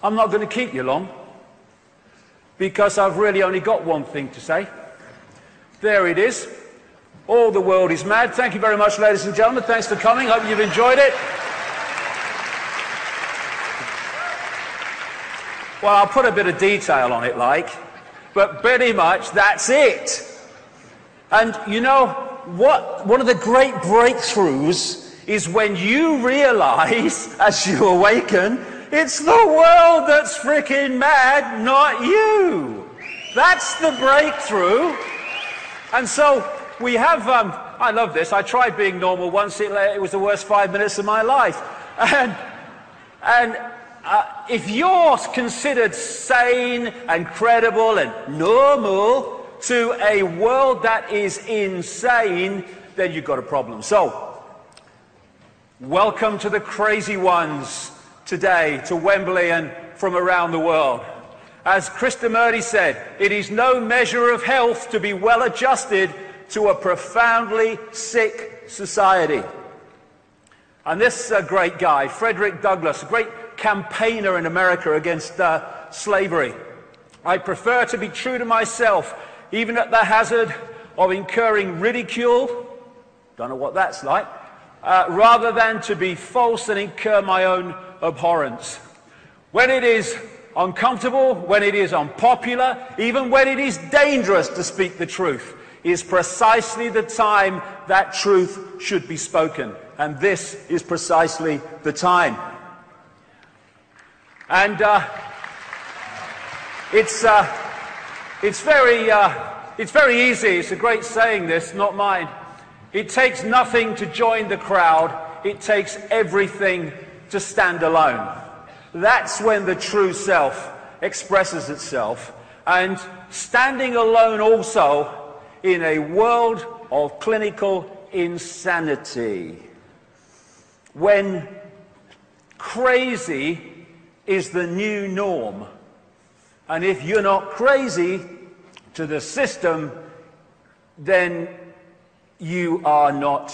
I'm not going to keep you long, because I've really only got one thing to say. There it is. All the world is mad. Thank you very much, ladies and gentlemen. Thanks for coming. Hope you've enjoyed it. Well, I'll put a bit of detail on it, but pretty much that's it. And you know what? One of the great breakthroughs is when you realize, as you awaken, it's the world that's freaking mad, not you. That's the breakthrough. And so we have, I love this. I tried being normal once. It was the worst 5 minutes of my life. And if you're considered sane and credible and normal to a world that is insane, then you've got a problem. So, welcome to the crazy ones today, to Wembley and from around the world. As Krishnamurti said, it is no measure of health to be well adjusted to a profoundly sick society. And this great guy, Frederick Douglass, a great campaigner in America against slavery. I prefer to be true to myself, even at the hazard of incurring ridicule, don't know what that's like, rather than to be false and incur my own abhorrence. When it is uncomfortable, when it is unpopular, even when it is dangerous to speak the truth, is precisely the time that truth should be spoken. And this is precisely the time. And it's very easy. It's a great saying, this, not mine. It takes nothing to join the crowd. It takes everything to stand alone. That's when the true self expresses itself. And standing alone also in a world of clinical insanity. When crazy is the new norm. And if you're not crazy to the system, then you are not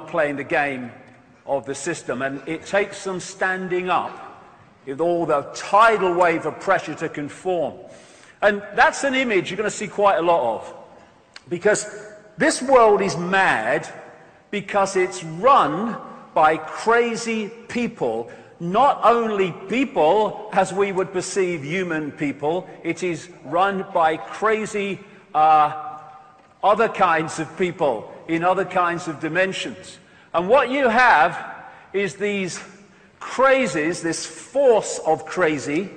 playing the game of the system. And it takes some standing up with all the tidal wave of pressure to conform. And that's an image you're going to see quite a lot of. Because this world is mad because it's run by crazy people. Not only people as we would perceive human people, it is run by crazy other kinds of people in other kinds of dimensions. And what you have is these crazies, this force of crazy,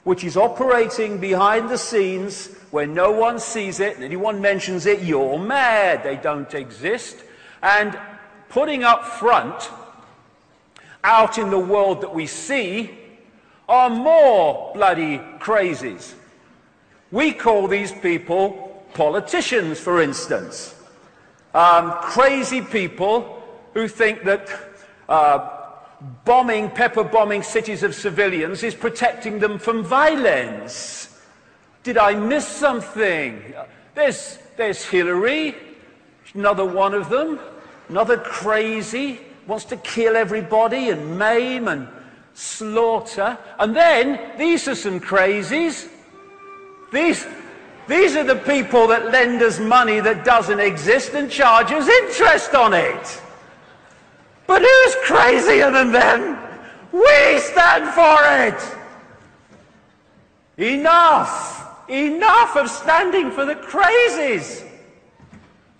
which is operating behind the scenes where no one sees it, and anyone mentions it, you're mad, they don't exist, and putting up front, out in the world that we see, are more bloody crazies. We call these people politicians, for instance. Crazy people who think that pepper bombing cities of civilians is protecting them from violence. Did I miss something? There's Hillary, another one of them, another crazy, wants to kill everybody and maim and slaughter. And then, these are some crazies. These are the people that lend us money that doesn't exist and charge us interest on it. But who's crazier than them? We stand for it. Enough. Enough of standing for the crazies.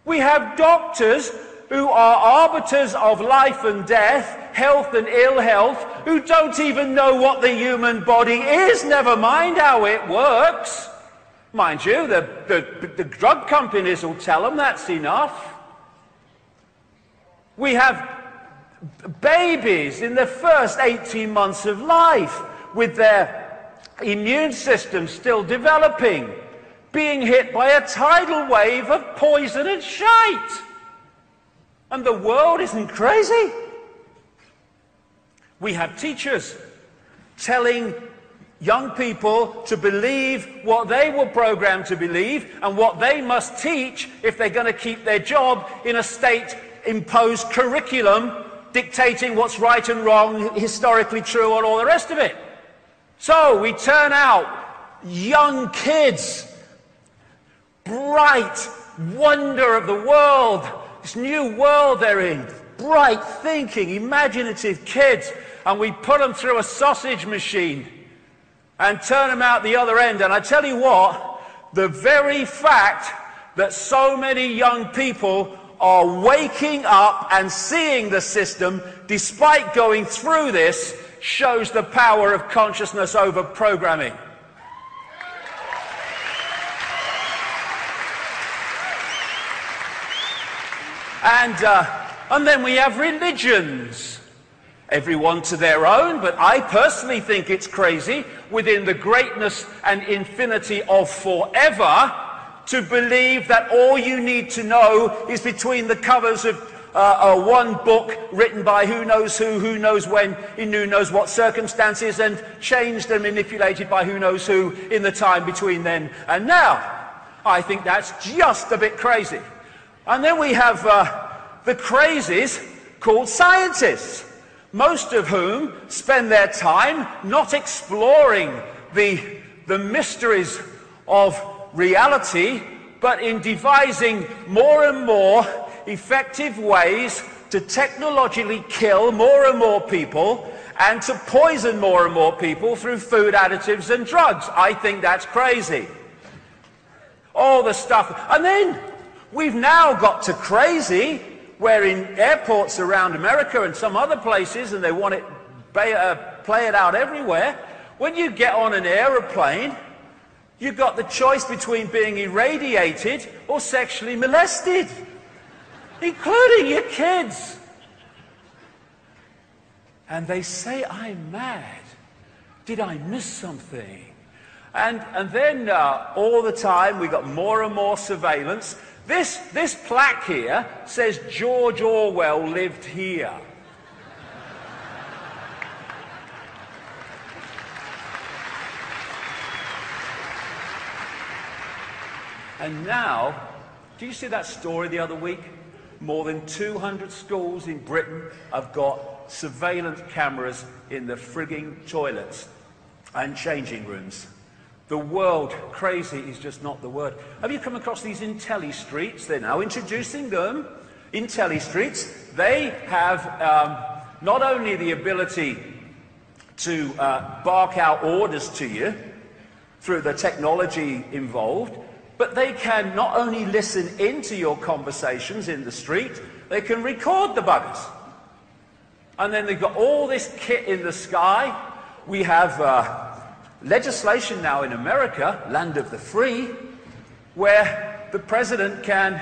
We have doctors who are arbiters of life and death, health and ill health, who don't even know what the human body is, never mind how it works. Mind you, the drug companies will tell them that's enough. We have babies in their first 18 months of life with their immune system still developing, being hit by a tidal wave of poison and shite. And the world isn't crazy. We have teachers telling young people to believe what they were programmed to believe and what they must teach if they're going to keep their job in a state-imposed curriculum dictating what's right and wrong, historically true, and all the rest of it. So we turn out young kids, bright wonder of the world, this new world they're in, bright thinking, imaginative kids, and we put them through a sausage machine and turn them out the other end. And I tell you what, the very fact that so many young people are waking up and seeing the system despite going through this shows the power of consciousness over programming. And then we have religions. Everyone to their own, but I personally think it's crazy, within the greatness and infinity of forever, to believe that all you need to know is between the covers of one book written by who knows when, in who knows what circumstances, and changed and manipulated by who knows who in the time between then and now. I think that's just a bit crazy. And then we have the crazies called scientists, most of whom spend their time not exploring the mysteries of reality, but in devising more and more effective ways to technologically kill more and more people and to poison more and more people through food additives and drugs. I think that's crazy. All the stuff. And then we've now got to crazy, where in airports around America and some other places, and they want it play it out everywhere, when you get on an aeroplane, you've got the choice between being irradiated or sexually molested, including your kids. And they say, I'm mad. Did I miss something? And then all the time we got more and more surveillance. This plaque here says George Orwell lived here. And now, do you see that story the other week? More than 200 schools in Britain have got surveillance cameras in the frigging toilets and changing rooms. The world, crazy is just not the word. Have you come across these intelli streets? They're now introducing them. Intelli streets, they have not only the ability to bark out orders to you through the technology involved, but they can not only listen into your conversations in the street, they can record the buggers. And then they've got all this kit in the sky. We have legislation now in America, land of the free, where the president can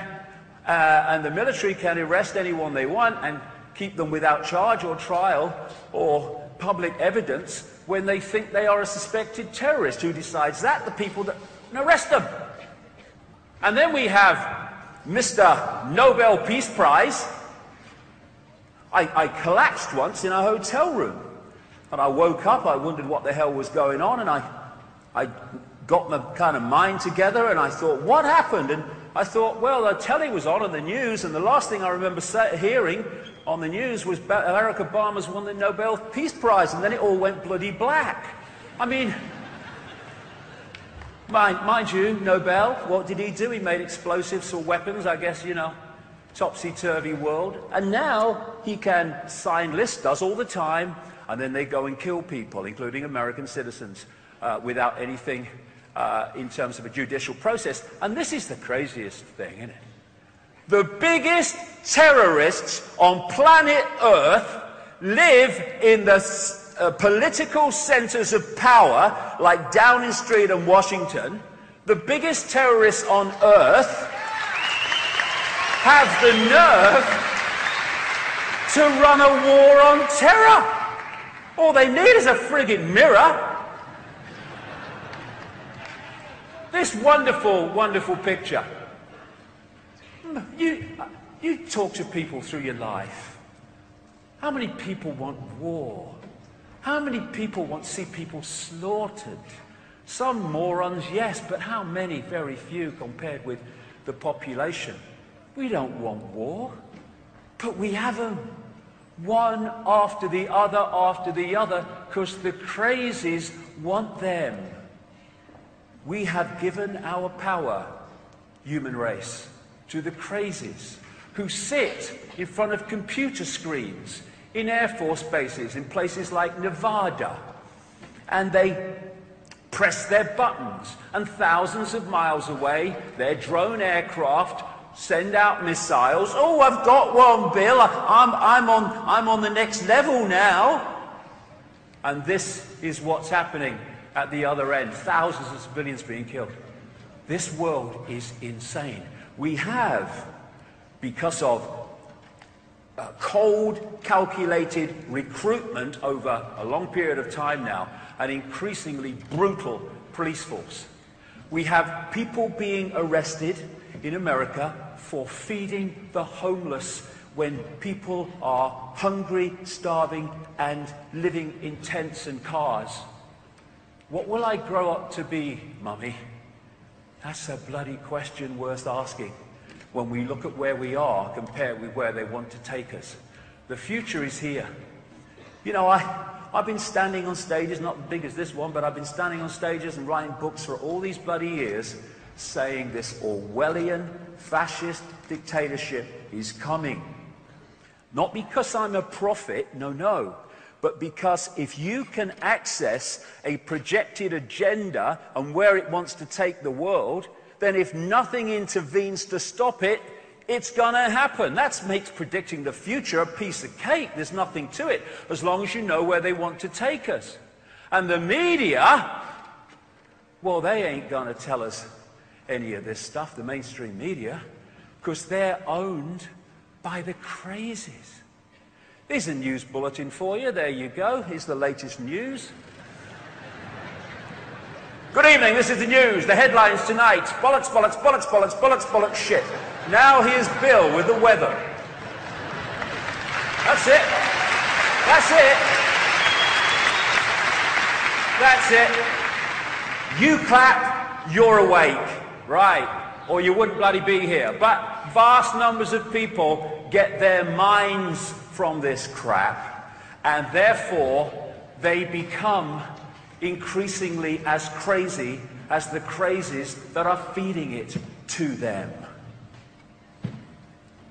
and the military can arrest anyone they want and keep them without charge or trial or public evidence when they think they are a suspected terrorist. Who decides that? The people that arrest them. And then we have Mr. Nobel Peace Prize. I collapsed once in a hotel room. And I woke up, I wondered what the hell was going on, and I got my kind of mind together, and I thought, what happened? And I thought, well, the telly was on the news, and the last thing I remember hearing on the news was Barack Obama's won the Nobel Peace Prize, and then it all went bloody black. I mean, mind you, Nobel, what did he do? He made explosives or weapons, I guess, you know, topsy-turvy world. And now he can sign lists, does all the time, and then they go and kill people, including American citizens, without anything in terms of a judicial process. And this is the craziest thing, isn't it? The biggest terrorists on planet Earth live in the political centers of power, like Downing Street and Washington. The biggest terrorists on Earth have the nerve to run a war on terror. All they need is a friggin' mirror. This wonderful, wonderful picture. You talk to people through your life. How many people want war? How many people want to see people slaughtered? Some morons, yes, but how many? Very few compared with the population. We don't want war, but we have them. one after the other, because the crazies want them. We have given our power, human race, to the crazies who sit in front of computer screens in Air Force bases in places like Nevada, and they press their buttons, and thousands of miles away, their drone aircraft send out missiles. Oh, I've got one, Bill. I'm on the next level now. And this is what's happening at the other end. Thousands of civilians being killed. This world is insane. We have, because of cold, calculated recruitment over a long period of time now, an increasingly brutal police force. We have people being arrested in America for feeding the homeless when people are hungry, starving, and living in tents and cars. What will I grow up to be, Mummy? That's a bloody question worth asking when we look at where we are compared with where they want to take us. The future is here. You know, I've been standing on stages, not as big as this one, but I've been standing on stages and writing books for all these bloody years saying this Orwellian fascist dictatorship is coming. Not because I'm a prophet, no, but because if you can access a projected agenda and where it wants to take the world, then if nothing intervenes to stop it, it's gonna happen. That makes predicting the future a piece of cake. There's nothing to it, as long as you know where they want to take us. And the media, well, they ain't gonna tell us any of this stuff, the mainstream media, because they're owned by the crazies. Here's a news bulletin for you. There you go. Here's the latest news. Good evening, this is the news. The headlines tonight. Bollocks, bollocks, bollocks, bollocks, bollocks, bollocks, shit. Now here's Bill with the weather. That's it. That's it. That's it. You clap, you're awake. Right. Or you wouldn't bloody be here. But vast numbers of people get their minds from this crap, and therefore they become increasingly as crazy as the crazies that are feeding it to them.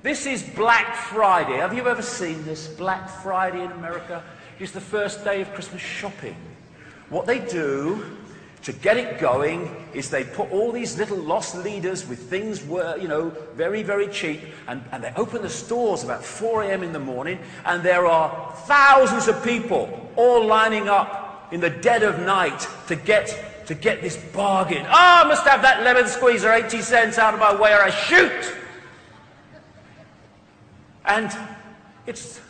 This is Black Friday. Have you ever seen this? Black Friday in America is the first day of Christmas shopping. What they do to get it going is they put all these little lost leaders with things were, you know, very, very cheap, and they open the stores about 4 a.m. in the morning, and there are thousands of people all lining up in the dead of night to get this bargain. Oh, I must have that lemon squeezer, 80 cents out of my way or I shoot. And it's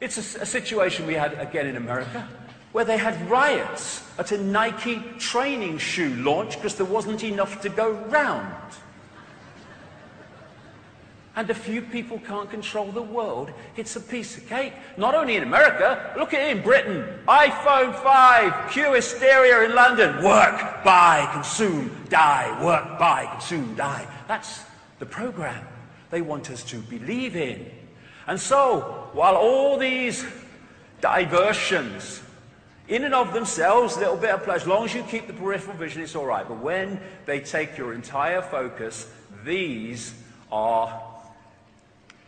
a situation we had again in America, where they had riots at a Nike training shoe launch because there wasn't enough to go round. And a few people can't control the world. It's a piece of cake. Not only in America, look at it in Britain. iPhone 5, Q hysteria in London. Work, buy, consume, die. Work, buy, consume, die. That's the program they want us to believe in. And so, while all these diversions, in and of themselves, a little bit of pleasure, as long as you keep the peripheral vision, it's all right. But when they take your entire focus, these are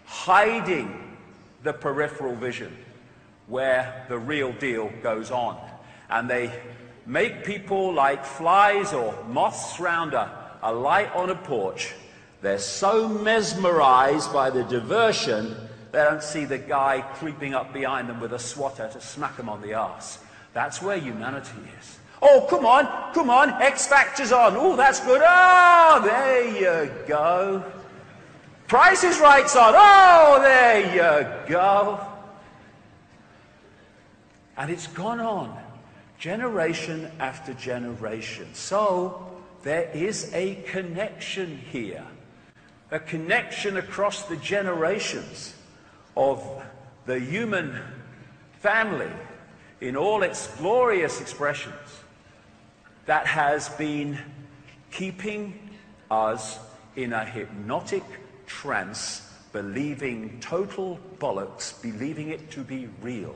hiding the peripheral vision where the real deal goes on. And they make people like flies or moths round a light on a porch. They're so mesmerized by the diversion, they don't see the guy creeping up behind them with a swatter to smack them on the arse. That's where humanity is. Oh, come on, X Factor's on. Oh, that's good. Oh, there you go. Price is Right's on. Oh, there you go. And it's gone on, generation after generation. So there is a connection here, a connection across the generations of the human family in all its glorious expressions that has been keeping us in a hypnotic trance believing total bollocks, believing it to be real.